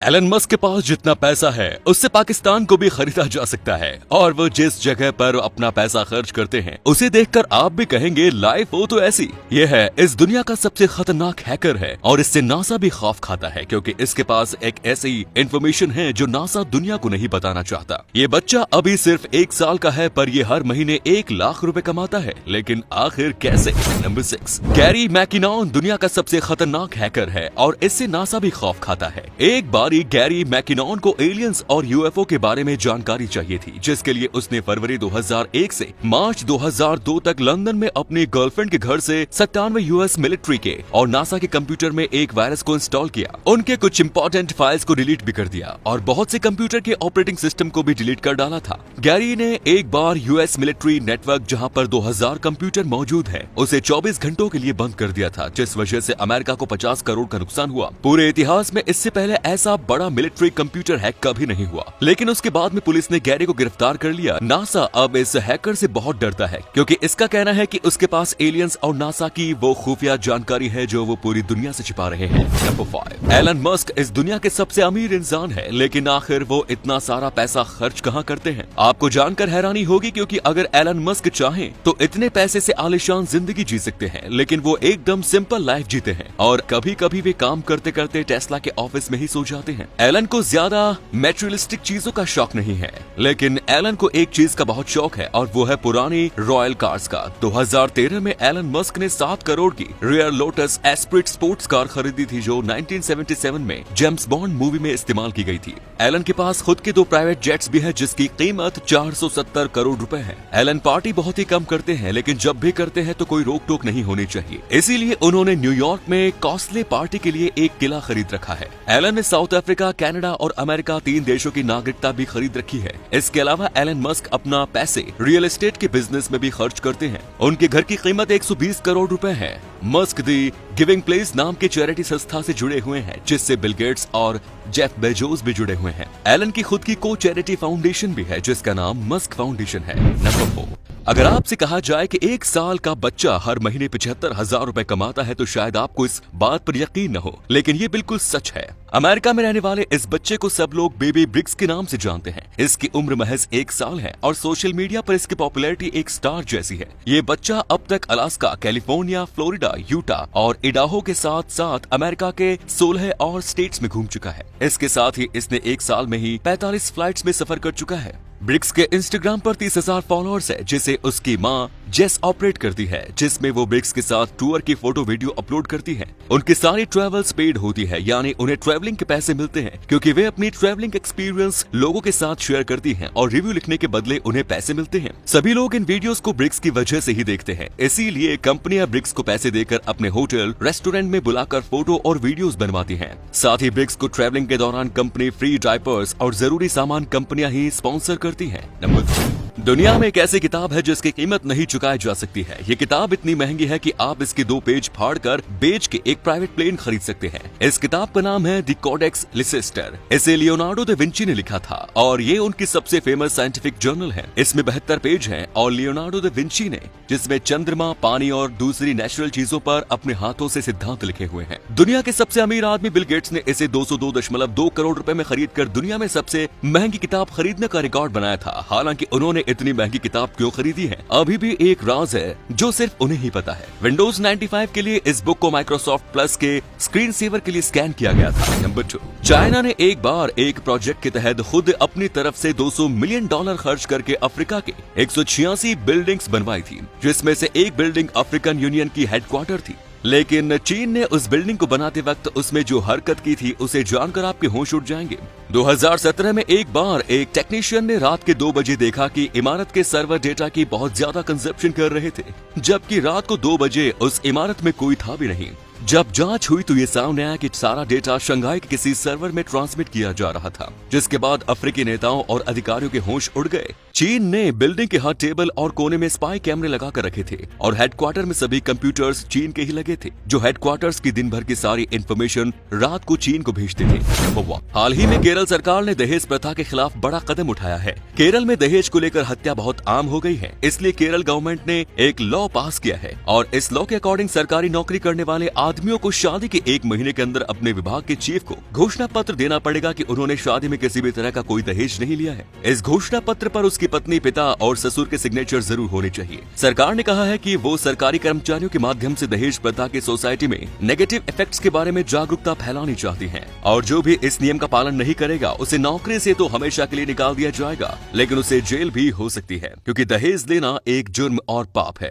Elon Musk के पास जितना पैसा है उससे पाकिस्तान को भी खरीदा जा सकता है और वो जिस जगह पर अपना पैसा खर्च करते हैं उसे देखकर आप भी कहेंगे लाइफ हो तो ऐसी। ये है इस दुनिया का सबसे खतरनाक हैकर है और इससे नासा भी खौफ खाता है क्योंकि इसके पास एक ऐसी इंफॉर्मेशन है जो नासा दुनिया को नहीं बताना चाहता। ये बच्चा अभी सिर्फ 1 साल का है पर ये हर महीने 1 लाख रुपए कमाता है, लेकिन आखिर कैसे। नंबर 6, गैरी मैकिनॉन दुनिया का सबसे खतरनाक हैकर है और इससे नासा भी खौफ खाता है। एक बार गैरी मैकिनॉन को एलियंस और यूएफओ के बारे में जानकारी चाहिए थी, जिसके लिए उसने फरवरी 2001 से मार्च 2002 तक लंदन में अपनी गर्लफ्रेंड के घर से 97 यूएस मिलिट्री के और नासा के कंप्यूटर में एक वायरस को इंस्टॉल किया। उनके कुछ इंपॉर्टेंट फाइल्स को डिलीट भी कर दिया और बहुत से कंप्यूटर के ऑपरेटिंग सिस्टम को भी डिलीट कर डाला था। गैरी ने एक बार यूएस मिलिट्री नेटवर्क जहां पर 2000 कंप्यूटर मौजूद है उसे 24 घंटों के लिए बंद कर दिया था, जिस वजह से अमेरिका को 50 करोड़ का नुकसान हुआ। पूरे इतिहास में इससे पहले ऐसा बड़ा मिलिट्री कंप्यूटर हैक कभी नहीं हुआ, लेकिन उसके बाद में पुलिस ने गैरी को गिरफ्तार कर लिया। नासा अब इस हैकर से बहुत डरता है क्योंकि इसका कहना है कि उसके पास एलियंस और नासा की वो खुफिया जानकारी है जो वो पूरी दुनिया से छिपा रहे हैं। नंबर 5, एलन मस्क इस दुनिया के सबसे अमीर इंसान है, लेकिन आखिर वो इतना सारा पैसा खर्च कहाँ करते हैं। आपको जानकर हैरानी होगी क्योंकि अगर एलन मस्क चाहें तो इतने पैसे से आलिशान जिंदगी जी सकते हैं, लेकिन वो एकदम सिंपल लाइफ जीते हैं और कभी कभी वे काम करते करते टेस्ला के ऑफिस में ही सो जाते हैं। एलन को ज्यादा मैटेरियलिस्टिक चीजों का शौक नहीं है, लेकिन एलन को एक चीज का बहुत शौक है और वो है पुरानी रॉयल कार्स का। 2013 में एलन मस्क ने 7 करोड़ की rare Lotus Esprit sports car खरीदी थी जो 1977 में जेम्स बॉन्ड मूवी में इस्तेमाल की गई थी। एलन के पास खुद के 2 प्राइवेट जेट्स भी है जिसकी कीमत 470 करोड़ रुपए है। एलन पार्टी बहुत ही कम करते हैं, लेकिन जब भी करते हैं तो कोई रोक टोक नहीं होनी चाहिए, इसीलिए उन्होंने न्यूयॉर्क में कॉस्टली पार्टी के लिए एक किला खरीद रखा है। एलन ने साउथ अफ्रीका, कनाडा और अमेरिका 3 देशों की नागरिकता भी खरीद रखी है। इसके अलावा एलन मस्क अपना पैसे रियल एस्टेट के बिजनेस में भी खर्च करते हैं। उनके घर की कीमत 120 करोड़ रुपए है। मस्क दी गिविंग प्लेस नाम की चैरिटी संस्था से जुड़े हुए हैं, जिससे बिल गेट्स और जेफ बेजोस भी जुड़े हुए हैं। एलन की खुद की को चैरिटी फाउंडेशन भी है जिसका नाम मस्क फाउंडेशन है। नंबर 4, अगर आपसे कहा जाए कि 1 साल का बच्चा हर महीने 75,000 रुपए कमाता है तो शायद आपको इस बात पर यकीन न हो, लेकिन ये बिल्कुल सच है। अमेरिका में रहने वाले इस बच्चे को सब लोग बेबी ब्रिक्स के नाम से जानते हैं। इसकी उम्र महज 1 साल है और सोशल मीडिया पर इसकी पॉपुलैरिटी एक स्टार जैसी है। ये बच्चा अब तक अलास्का, कैलिफोर्निया, फ्लोरिडा, यूटा और इडाहो के साथ साथ अमेरिका के 16 और स्टेट्स में घूम चुका है। इसके साथ ही इसने 1 साल में ही 45 फ्लाइट्स में सफर कर चुका है। ब्रिक्स के इंस्टाग्राम पर 30,000 फॉलोअर्स है जिसे उसकी माँ जेस ऑपरेट करती है, जिसमें वो ब्रिक्स के साथ टूर की फोटो वीडियो अपलोड करती है। उनकी सारी ट्रैवल्स पेड होती है, यानी उन्हें ट्रैवलिंग के पैसे मिलते हैं क्योंकि वे अपनी ट्रैवलिंग एक्सपीरियंस लोगों के साथ शेयर करती हैं और रिव्यू लिखने के बदले उन्हें पैसे मिलते हैं। सभी लोग इन वीडियोस को ब्रिक्स की वजह से ही देखते हैं, इसीलिए कंपनियां ब्रिक्स को पैसे देकर अपने होटल, रेस्टोरेंट में बुलाकर फोटो और वीडियोस बनवाती हैं। साथ ही ब्रिक्स को ट्रैवलिंग के दौरान कंपनी फ्री डायपर्स और जरूरी सामान कंपनियां ही स्पॉन्सर करती हैं। नंबर 2, दुनिया में एक ऐसी किताब है जिसकी कीमत नहीं चुकाई जा सकती है। ये किताब इतनी महंगी है कि आप इसके 2 पेज फाड़कर बेच के एक प्राइवेट प्लेन खरीद सकते हैं। इस किताब का नाम है द कोडेक्स लिसेस्टर। इसे लियोनार्डो दा विंची ने लिखा था और ये उनकी सबसे फेमस साइंटिफिक जर्नल है। इसमें 72 पेज हैं और लियोनार्डो दा विंची ने जिसमें चंद्रमा, पानी और दूसरी नेचुरल चीजों पर अपने हाथों से सिद्धांत लिखे हुए हैं। दुनिया के सबसे अमीर आदमी बिल गेट्स ने इसे 202.2 करोड़ रुपए में खरीद कर दुनिया में सबसे महंगी किताब खरीदने का रिकॉर्ड बनाया था। हालांकि उन्होंने इतनी महंगी किताब क्यों खरीदी है अभी भी एक राज है जो सिर्फ उन्हें ही पता है। विंडोज 95 के लिए इस बुक को माइक्रोसॉफ्ट प्लस के स्क्रीन सेवर के लिए स्कैन किया गया था। नंबर 2, चाइना ने एक बार एक प्रोजेक्ट के तहत खुद अपनी तरफ से $200 मिलियन खर्च करके अफ्रीका के 186 बिल्डिंग्स बनवाई थी, जिसमें से एक बिल्डिंग अफ्रीकन यूनियन की हेडक्वार्टर थी। लेकिन चीन ने उस बिल्डिंग को बनाते वक्त उसमें जो हरकत की थी उसे जानकर आपके होश उड़ जाएंगे। 2017 में एक बार एक टेक्नीशियन ने रात के 2 बजे देखा कि इमारत के सर्वर डेटा की बहुत ज्यादा कंजप्शन कर रहे थे, जबकि रात को 2 बजे उस इमारत में कोई था भी नहीं। जब जांच हुई तो ये सामने आया कि सारा डेटा शंघाई के किसी सर्वर में ट्रांसमिट किया जा रहा था, जिसके बाद अफ्रीकी नेताओं और अधिकारियों के होश उड़ गए। चीन ने बिल्डिंग के हर टेबल और कोने में स्पाई कैमरे लगा कर रखे थे और हेडक्वार्टर में सभी कंप्यूटर्स चीन के ही लगे थे, जो हेडक्वार्टर्स की दिन भर की सारी इंफॉर्मेशन रात को चीन को भेजते थे। हाल ही में केरल सरकार ने दहेज प्रथा के खिलाफ बड़ा कदम उठाया है। केरल में दहेज को लेकर हत्या बहुत आम हो गई है, इसलिए केरल गवर्नमेंट ने एक लॉ पास किया है और इस लॉ के अकॉर्डिंग सरकारी नौकरी करने वाले आदमियों को शादी के 1 महीने के अंदर अपने विभाग के चीफ को घोषणा पत्र देना पड़ेगा कि उन्होंने शादी में किसी भी तरह का कोई दहेज नहीं लिया है। इस घोषणा पत्र पर उसकी पत्नी, पिता और ससुर के सिग्नेचर जरूर होने चाहिए। सरकार ने कहा है कि वो सरकारी कर्मचारियों के माध्यम से दहेज प्रथा की सोसाइटी में नेगेटिव इफेक्ट्स के बारे में जागरूकता फैलानी चाहती है और जो भी इस नियम का पालन नहीं करेगा उसे नौकरी से तो हमेशा के लिए निकाल दिया जाएगा, लेकिन उसे जेल भी हो सकती है, क्योंकि दहेज लेना एक जुर्म और पाप है।